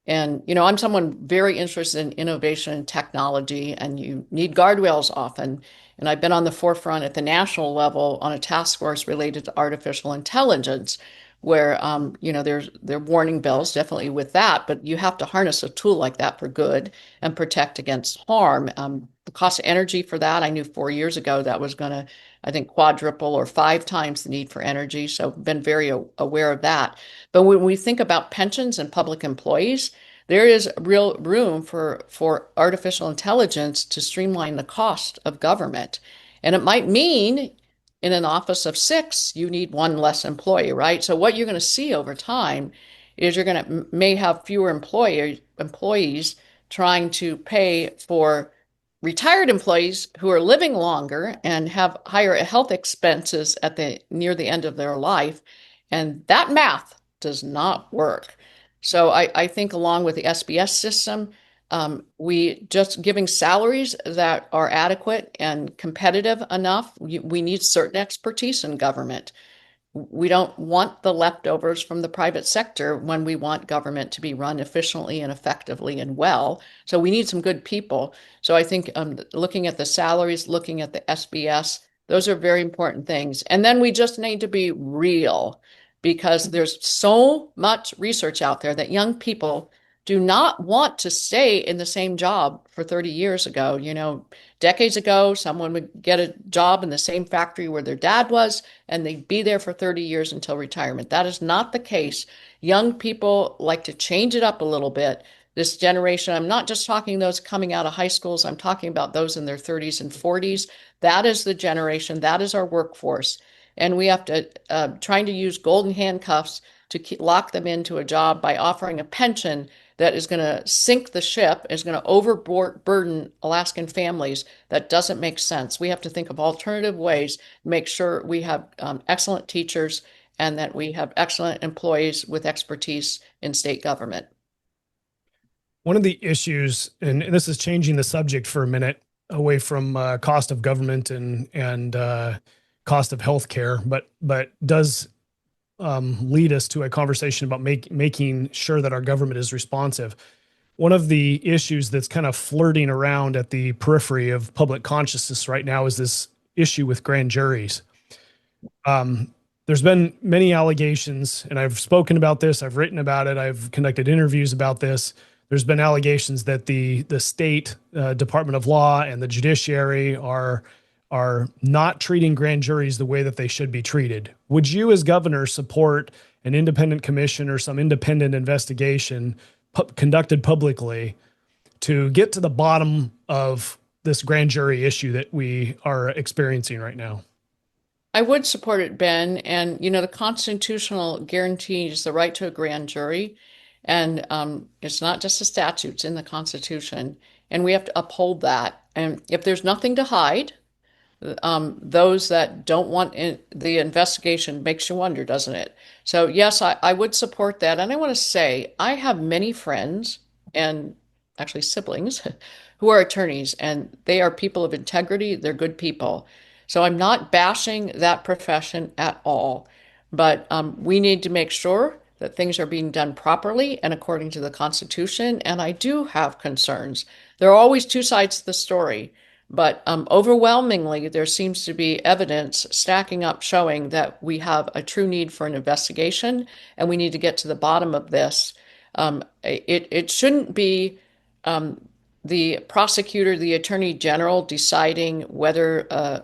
And, I'm someone very interested in innovation and technology, and you need guardrails often. And I've been on the forefront at the national level on a task force related to artificial intelligence, where, there are warning bells definitely with that, but you have to harness a tool like that for good and protect against harm. The cost of energy for that, I knew 4 years ago that was going to, I think, quadruple or 5 times the need for energy. So been very aware of that. But when we think about pensions and public employees, there is real room for artificial intelligence to streamline the cost of government. And it might mean in an office of 6, you need 1 less employee, right? So what you're going to see over time is you're going to may have fewer employees trying to pay for retired employees who are living longer and have higher health expenses near the end of their life. And that math does not work. So I think along with the SBS system, we just giving salaries that are adequate and competitive enough. We need certain expertise in government. We don't want the leftovers from the private sector when we want government to be run efficiently and effectively and well. So we need some good people. So I think looking at the salaries, looking at the SBS, those are very important things. And then we just need to be real, because there's so much research out there that young people do not want to stay in the same job for 30 years ago. Decades ago, someone would get a job in the same factory where their dad was, and they'd be there for 30 years until retirement. That is not the case. Young people like to change it up a little bit. This generation, I'm not just talking those coming out of high schools, I'm talking about those in their 30s and 40s. That is the generation, that is our workforce. And we have to, trying to use golden handcuffs to lock them into a job by offering a pension that is going to sink the ship, is going to overburden Alaskan families. That doesn't make sense. We have to think of alternative ways, make sure we have excellent teachers and that we have excellent employees with expertise in state government. One of the issues, and this is changing the subject for a minute away from cost of government and cost of healthcare, but does lead us to a conversation about making sure that our government is responsive. One of the issues that's kind of flirting around at the periphery of public consciousness right now is this issue with grand juries. There's been many allegations, and I've spoken about this, I've written about it, I've conducted interviews about this, there's been allegations that the state Department of Law and the judiciary are not treating grand juries the way that they should be treated. Would you, as governor, support an independent commission or some independent investigation conducted publicly to get to the bottom of this grand jury issue that we are experiencing right now? I would support it, Ben. And, the constitutional guarantees the right to a grand jury. And it's not just a statute, it's in the Constitution. And we have to uphold that. And if there's nothing to hide, those that don't want the investigation makes you wonder, doesn't it? So, yes, I would support that. And I want to say, I have many friends and actually siblings who are attorneys, and they are people of integrity. They're good people. So I'm not bashing that profession at all, but we need to make sure that things are being done properly and according to the Constitution. And I do have concerns. There are always two sides to the story, but overwhelmingly, there seems to be evidence stacking up showing that we have a true need for an investigation, and we need to get to the bottom of this. It shouldn't be the prosecutor, the attorney general deciding whether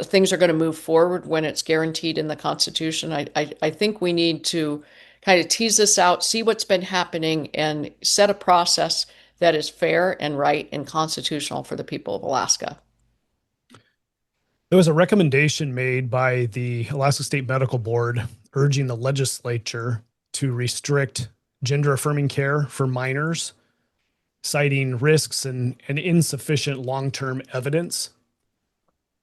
things are going to move forward when it's guaranteed in the Constitution. I think we need to kind of tease this out, see what's been happening, and set a process that is fair and right and constitutional for the people of Alaska. There was a recommendation made by the Alaska State Medical Board urging the legislature to restrict gender-affirming care for minors, citing risks and insufficient long-term evidence.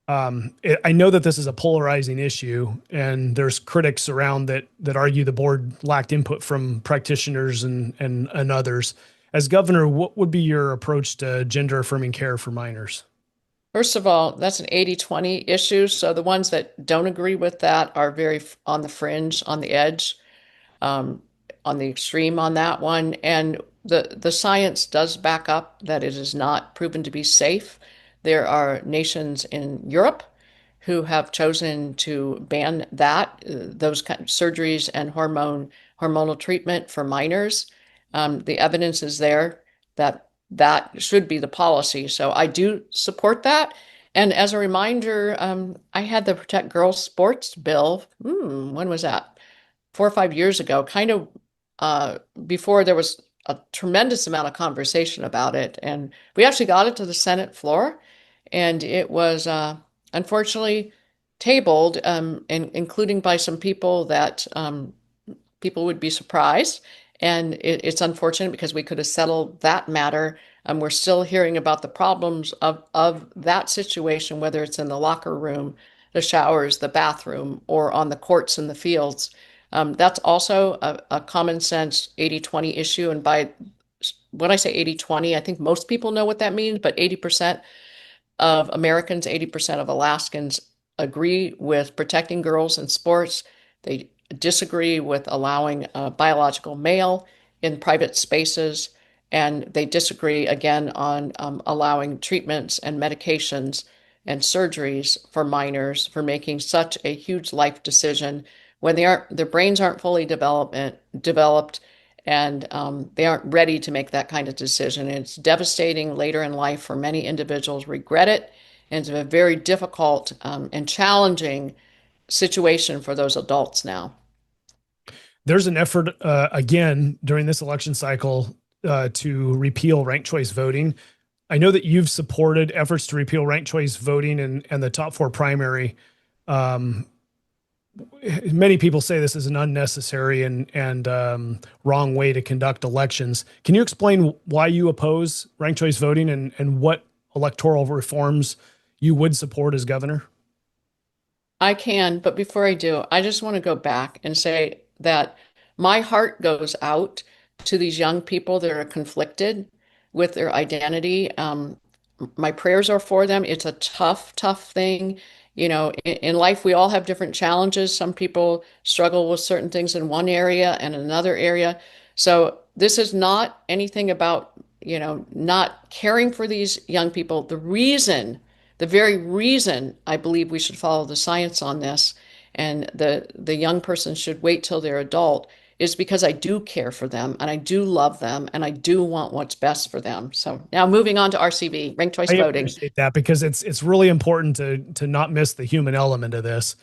I know that this is a polarizing issue, and there's critics around that argue the board lacked input from practitioners and others. As governor, what would be your approach to gender-affirming care for minors? First of all, that's an 80-20 issue. So the ones that don't agree with that are very on the fringe, on the edge, on the extreme on that one. And the science does back up that it is not proven to be safe. There are nations in Europe who have chosen to ban those kind of surgeries and hormonal treatment for minors. The evidence is there that should be the policy. So I do support that. And as a reminder, I had the Protect Girls Sports bill. When was that? 4 or 5 years ago, kind of before there was a tremendous amount of conversation about it. And we actually got it to the Senate floor, and it was unfortunately tabled, including by some people that people would be surprised. And it's unfortunate because we could have settled that matter. We're still hearing about the problems of that situation, whether it's in the locker room, the showers, the bathroom, or on the courts and the fields. That's also a common sense 80-20 issue. And when I say 80-20, I think most people know what that means, but 80% of Americans, 80% of Alaskans agree with protecting girls in sports. They disagree with allowing a biological male in private spaces, and they disagree again on allowing treatments and medications and surgeries for minors for making such a huge life decision when their brains aren't fully developed and they aren't ready to make that kind of decision. And it's devastating later in life for many individuals, regret it, and it's a very difficult and challenging situation for those adults now. There's an effort, again, during this election cycle to repeal ranked choice voting. I know that you've supported efforts to repeal ranked choice voting and the top 4 primary. Many people say this is an unnecessary and wrong way to conduct elections. Can you explain why you oppose ranked choice voting and what electoral reforms you would support as governor? I can, but before I do, I just want to go back and say that my heart goes out to these young people that are conflicted with their identity. My prayers are for them. It's a tough, tough thing. In life, we all have different challenges. Some people struggle with certain things in one area and another area. So this is not anything about, not caring for these young people. The very reason I believe we should follow the science on this and the young person should wait till they're adult is because I do care for them and I do love them and I do want what's best for them. So now moving on to RCV, ranked choice I voting. appreciate that because it's really important to not miss the human element of this.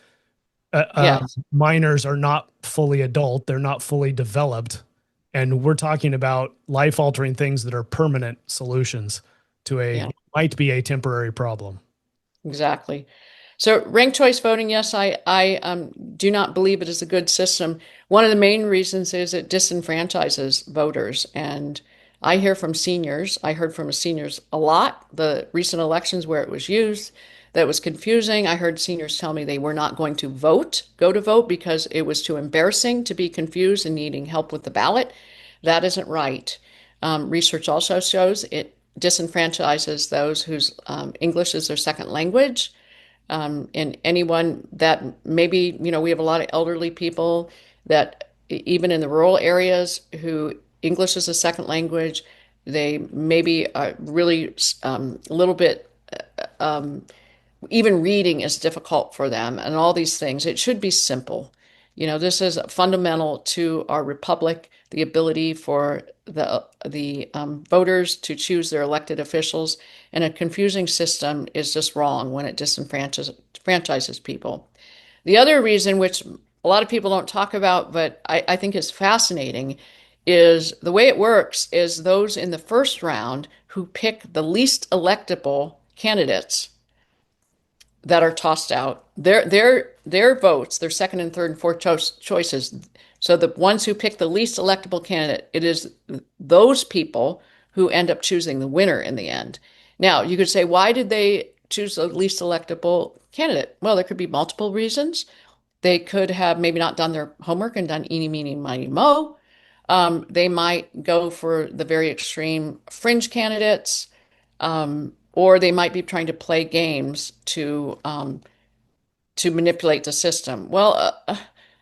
Yes. Minors are not fully adult; they're not fully developed, and we're talking about life-altering things that are permanent solutions to a Yeah, might be a temporary problem. exactly. So ranked choice voting, yes, I do not believe it is a good system. One of the main reasons is it disenfranchises voters. And I hear from seniors, I heard from seniors a lot, the recent elections where it was used, that was confusing. I heard seniors tell me they were not going to go to vote because it was too embarrassing to be confused and needing help with the ballot. That isn't right. Research also shows it disenfranchises those whose English is their second language, and anyone that maybe, we have a lot of elderly people that even in the rural areas who English is a second language, they maybe are really a little bit, even reading is difficult for them and all these things. It should be simple. This is fundamental to our republic, the ability for the voters to choose their elected officials. And a confusing system is just wrong when it disenfranchises people. The other reason, which a lot of people don't talk about, but I think is fascinating, is the way it works is those in the first round who pick the least electable candidates that are tossed out. Their votes, their second and third and fourth choices. So the ones who pick the least electable candidate, it is those people who end up choosing the winner in the end. Now, you could say, why did they choose the least electable candidate? Well, there could be multiple reasons. They could have maybe not done their homework and done eeny, meeny, miny, mo. They might go for the very extreme fringe candidates, or they might be trying to play games to manipulate the system. Well,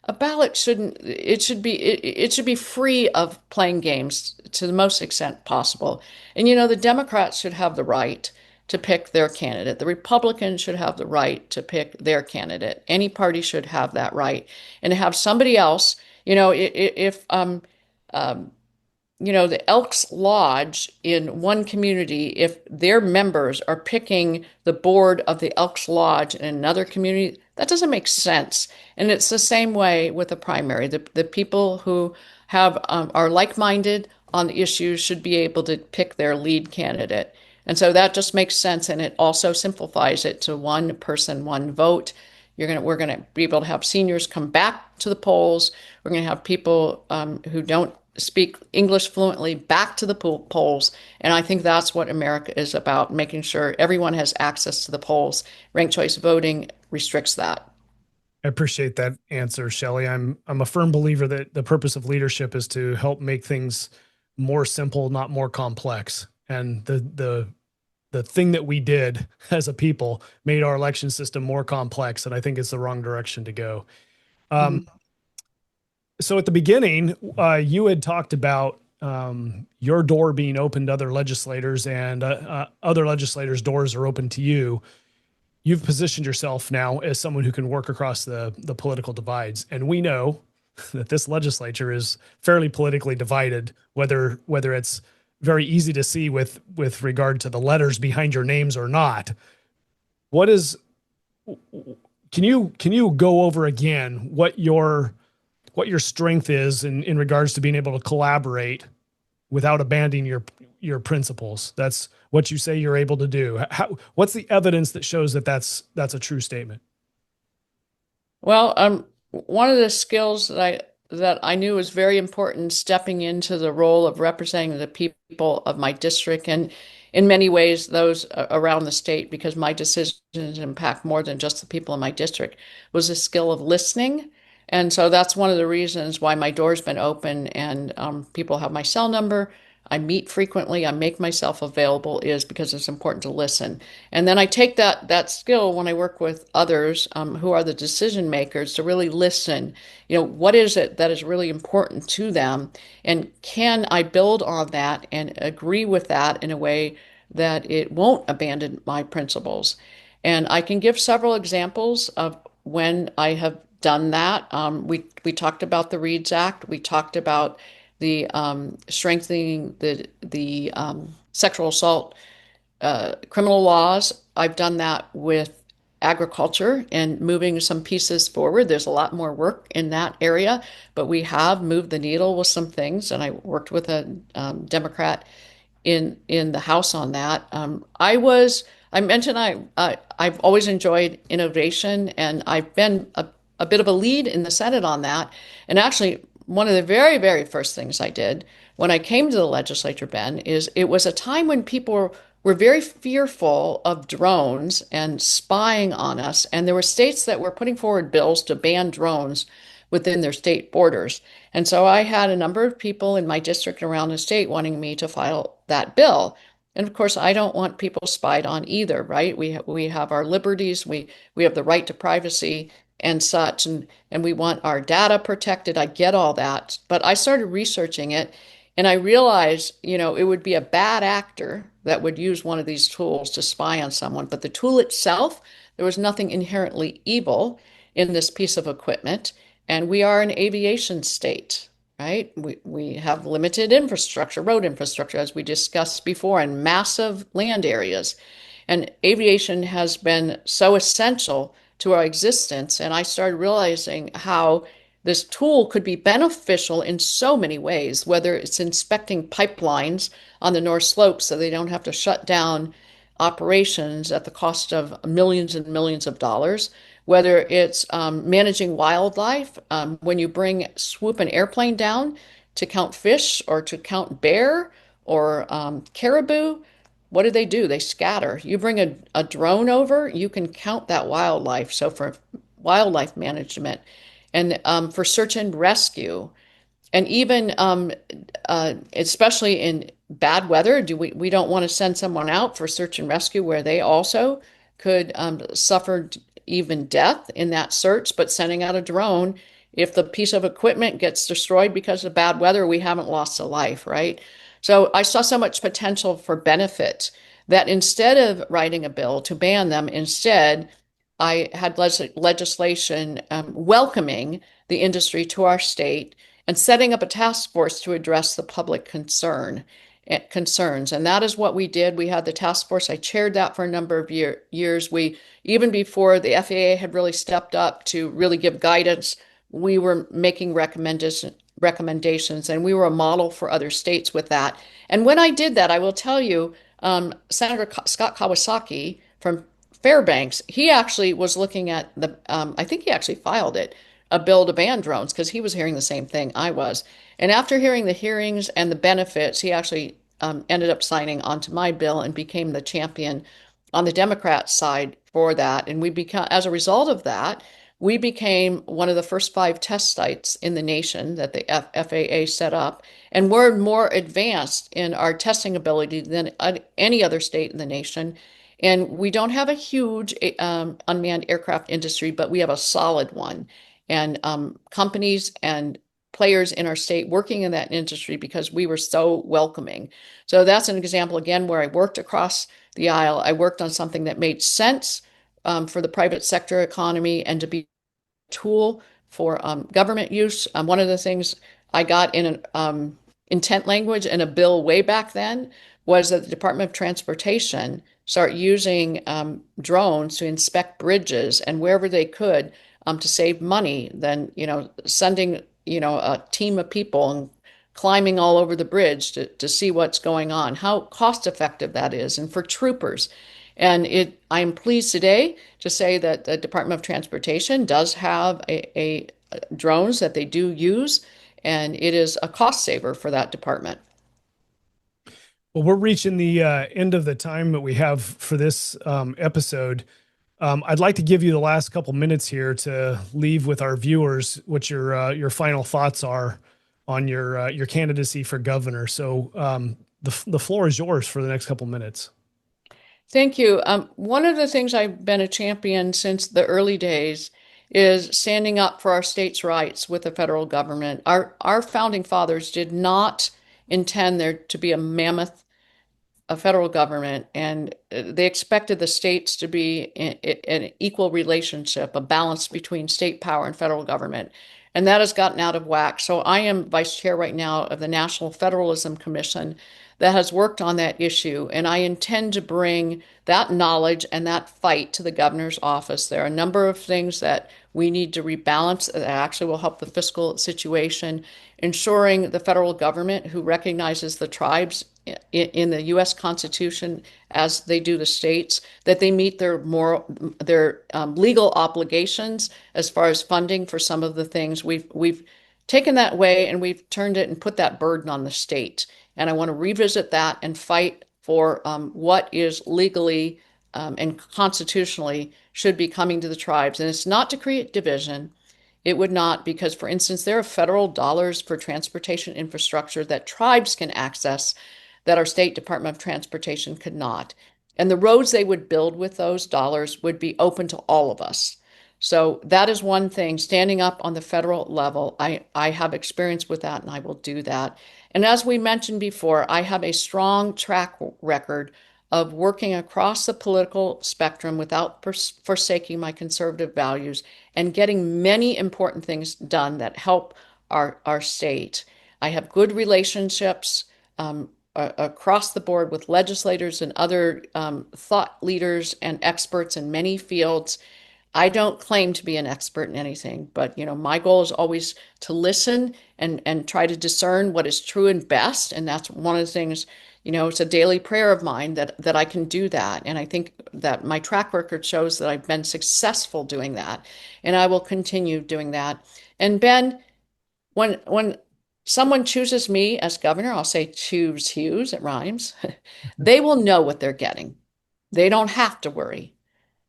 a ballot shouldn't. It should be free of playing games to the most extent possible. And the Democrats should have the right to pick their candidate. The Republicans should have the right to pick their candidate. Any party should have that right, and to have somebody else. If the Elks Lodge in one community, if their members are picking the board of the Elks Lodge in another community, that doesn't make sense. And it's the same way with the primary. The people who are like-minded on the issues should be able to pick their lead candidate. And so that just makes sense, and it also simplifies it to one person, one vote. We're gonna be able to have seniors come back to the polls. We're gonna have people who don't speak English fluently back to the polls. And I think that's what America is about, making sure everyone has access to the polls. Ranked choice voting restricts that. I appreciate that answer, Shelley. I'm a firm believer that the purpose of leadership is to help make things more simple, not more complex. And the thing that we did as a people made our election system more complex, and I think it's the wrong direction to go. Mhm. So at the beginning, you had talked about your door being open to other legislators, and other legislators' doors are open to you. You've positioned yourself now as someone who can work across the political divides, and we know that this legislature is fairly politically divided. Whether it's very easy to see with regard to the letters behind your names or not. Can you go over again what your strength is in regards to being able to collaborate without abandoning your principles? That's what you say you're able to do. What's the evidence that shows that that's a true statement? Well, one of the skills that I knew was very important stepping into the role of representing the people of my district, and in many ways those around the state, because my decisions impact more than just the people in my district, was a skill of listening. And so that's one of the reasons why my door's been open, and people have my cell number. I meet frequently. I make myself available, is because it's important to listen. And then I take that skill when I work with others who are the decision makers, to really listen. What is it that is really important to them, and can I build on that and agree with that in a way that it won't abandon my principles? And I can give several examples of when I have done that. We talked about the Reads Act. We talked about the strengthening the sexual assault criminal laws. I've done that with agriculture and moving some pieces forward. There's a lot more work in that area, but we have moved the needle with some things, and I worked with a Democrat in the House on that. I mentioned I've always enjoyed innovation, and I've been a bit of a lead in the Senate on that. And actually, one of the very, very first things I did when I came to the legislature, Ben, is it was a time when people were very fearful of drones and spying on us. And there were states that were putting forward bills to ban drones within their state borders. And so I had a number of people in my district around the state wanting me to file that bill. And of course, I don't want people spied on either, right? We have our liberties, we have the right to privacy and such, and we want our data protected. I get all that, but I started researching it, and I realized, it would be a bad actor that would use one of these tools to spy on someone. But the tool itself, there was nothing inherently evil in this piece of equipment. And we are an aviation state, right? We have limited infrastructure, road infrastructure, as we discussed before, and massive land areas. And aviation has been so essential to our existence. And I started realizing how this tool could be beneficial in so many ways, whether it's inspecting pipelines on the North Slope so they don't have to shut down operations at the cost of millions and millions of dollars, whether it's managing wildlife. When you swoop an airplane down to count fish or to count bear or caribou, what do? They scatter. You bring a drone over, you can count that wildlife. So for wildlife management and for search and rescue, and even especially in bad weather, we don't want to send someone out for search and rescue where they also could suffer even death in that search, but sending out a drone, if the piece of equipment gets destroyed because of bad weather, we haven't lost a life, right? So I saw so much potential for benefit that instead of writing a bill to ban them, instead, I had legislation welcoming the industry to our state and setting up a task force to address the public concerns. And that is what we did. We had the task force. I chaired that for a number of years. Even before the FAA had really stepped up to really give guidance, we were making recommendations, and we were a model for other states with that. And when I did that, I will tell you, Senator Scott Kawasaki from Fairbanks, he actually was looking at I think he actually filed a bill to ban drones because he was hearing the same thing I was. And after hearing the hearings and the benefits, he actually ended up signing onto my bill and became the champion on the Democrat side for that. And as a result of that, we became one of the first 5 test sites in the nation that the FAA set up, and we're more advanced in our testing ability than any other state in the nation. And we don't have a huge unmanned aircraft industry, but we have a solid one. And companies and players in our state working in that industry because we were so welcoming. So that's an example, again, where I worked across the aisle. I worked on something that made sense for the private sector economy and to be a tool for government use. One of the things I got in an intent language in a bill way back then was that the Department of Transportation start using drones to inspect bridges and wherever they could to save money than, sending, a team of people and climbing all over the bridge to see what's going on, how cost effective that is, and for troopers. And I am pleased today to say that the Department of Transportation does have a drones that they do use, and it is a cost saver for that department. Well, we're reaching the end of the time that we have for this episode. I'd like to give you the last couple minutes here to leave with our viewers what your final thoughts are on your candidacy for governor. So the floor is yours for the next couple minutes. Thank you. One of the things I've been a champion since the early days is standing up for our states' rights with the federal government. Our founding fathers did not intend there to be a mammoth a federal government, and they expected the states to be in an equal relationship, a balance between state power and federal government. And that has gotten out of whack. So I am vice chair right now of the National Federalism Commission that has worked on that issue. And I intend to bring that knowledge and that fight to the governor's office. There are a number of things that we need to rebalance that actually will help the fiscal situation, ensuring the federal government, who recognizes the tribes in the U.S. Constitution as they do the states, that they meet their legal obligations as far as funding for some of the things. We've taken that way and we've turned it and put that burden on the state. And I want to revisit that and fight for what is legally and constitutionally should be coming to the tribes. And it's not to create division. It would not, because, for instance, there are federal dollars for transportation infrastructure that tribes can access that our State Department of Transportation could not. And the roads they would build with those dollars would be open to all of us. So that is one thing, standing up on the federal level. I have experience with that, and I will do that. And as we mentioned before, I have a strong track record of working across the political spectrum without forsaking my conservative values and getting many important things done that help our state. I have good relationships across the board with legislators and other thought leaders and experts in many fields. I don't claim to be an expert in anything, but my goal is always to listen and try to discern what is true and best. And that's one of the things, it's a daily prayer of mine that I can do that. And I think that my track record shows that I've been successful doing that, and I will continue doing that. And Ben, when someone chooses me as governor, I'll say choose Hughes, it rhymes. They will know what they're getting. They don't have to worry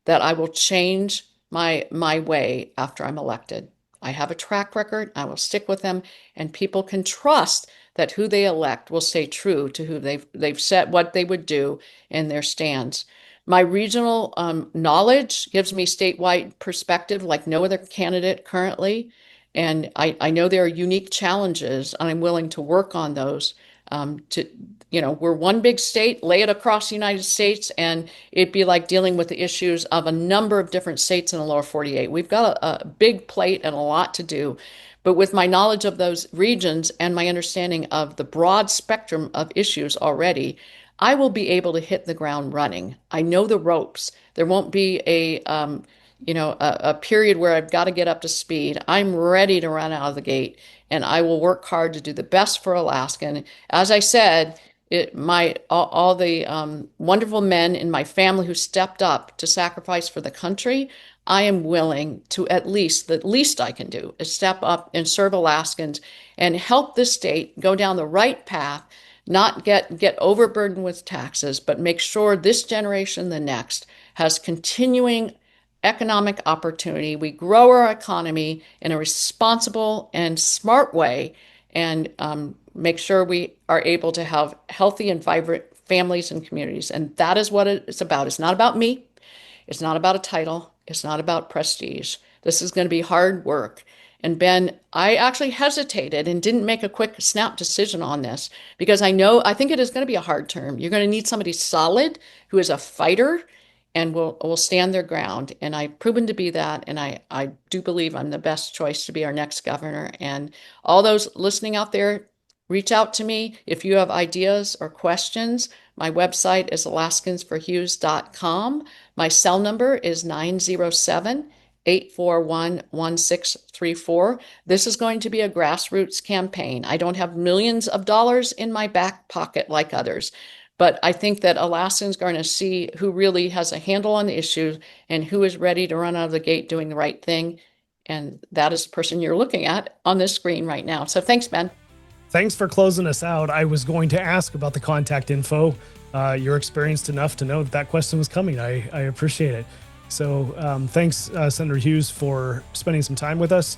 that I will change my way after I'm elected. I have a track record. I will stick with them, and people can trust that who they elect will stay true to who they've said what they would do in their stands. My regional knowledge gives me statewide perspective like no other candidate currently. And I know there are unique challenges, and I'm willing to work on those. We're one big state, lay it across the United States, and it'd be like dealing with the issues of a number of different states in the lower 48. We've got a big plate and a lot to do. But with my knowledge of those regions and my understanding of the broad spectrum of issues already, I will be able to hit the ground running. I know the ropes. There won't be a period where I've got to get up to speed. I'm ready to run out of the gate, and I will work hard to do the best for Alaska. And as I said, all the wonderful men in my family who stepped up to sacrifice for the country, I am willing to the least I can do is step up and serve Alaskans and help this state go down the right path, not get overburdened with taxes, but make sure this generation, the next, has continuing economic opportunity. We grow our economy in a responsible and smart way, and make sure we are able to have healthy and vibrant families and communities. And that is what it's about. It's not about me. It's not about a title. It's not about prestige. This is going to be hard work. And Ben, I actually hesitated and didn't make a quick snap decision on this because I think it is going to be a hard term. You're going to need somebody solid who is a fighter and will stand their ground. And I've proven to be that. And I do believe I'm the best choice to be our next governor. And all those listening out there, reach out to me if you have ideas or questions. My website is alaskansforhughes.com. My cell number is 907-841-1634. This is going to be a grassroots campaign. I don't have millions of dollars in my back pocket like others, but I think that Alaskans are going to see who really has a handle on the issue and who is ready to run out of the gate doing the right thing. And that is the person you're looking at on this screen right now. So thanks, Ben. Thanks for closing us out. I was going to ask about the contact info. You're experienced enough to know that question was coming. I appreciate it. So thanks, Senator Hughes, for spending some time with us.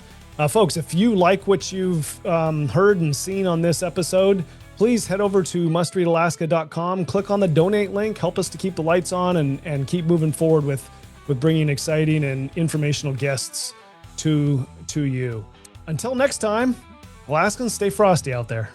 Folks, if you like what you've heard and seen on this episode, please head over to mustreadalaska.com, click on the donate link, help us to keep the lights on and keep moving forward with bringing exciting and informational guests to you. Until next time, Alaskans, stay frosty out there.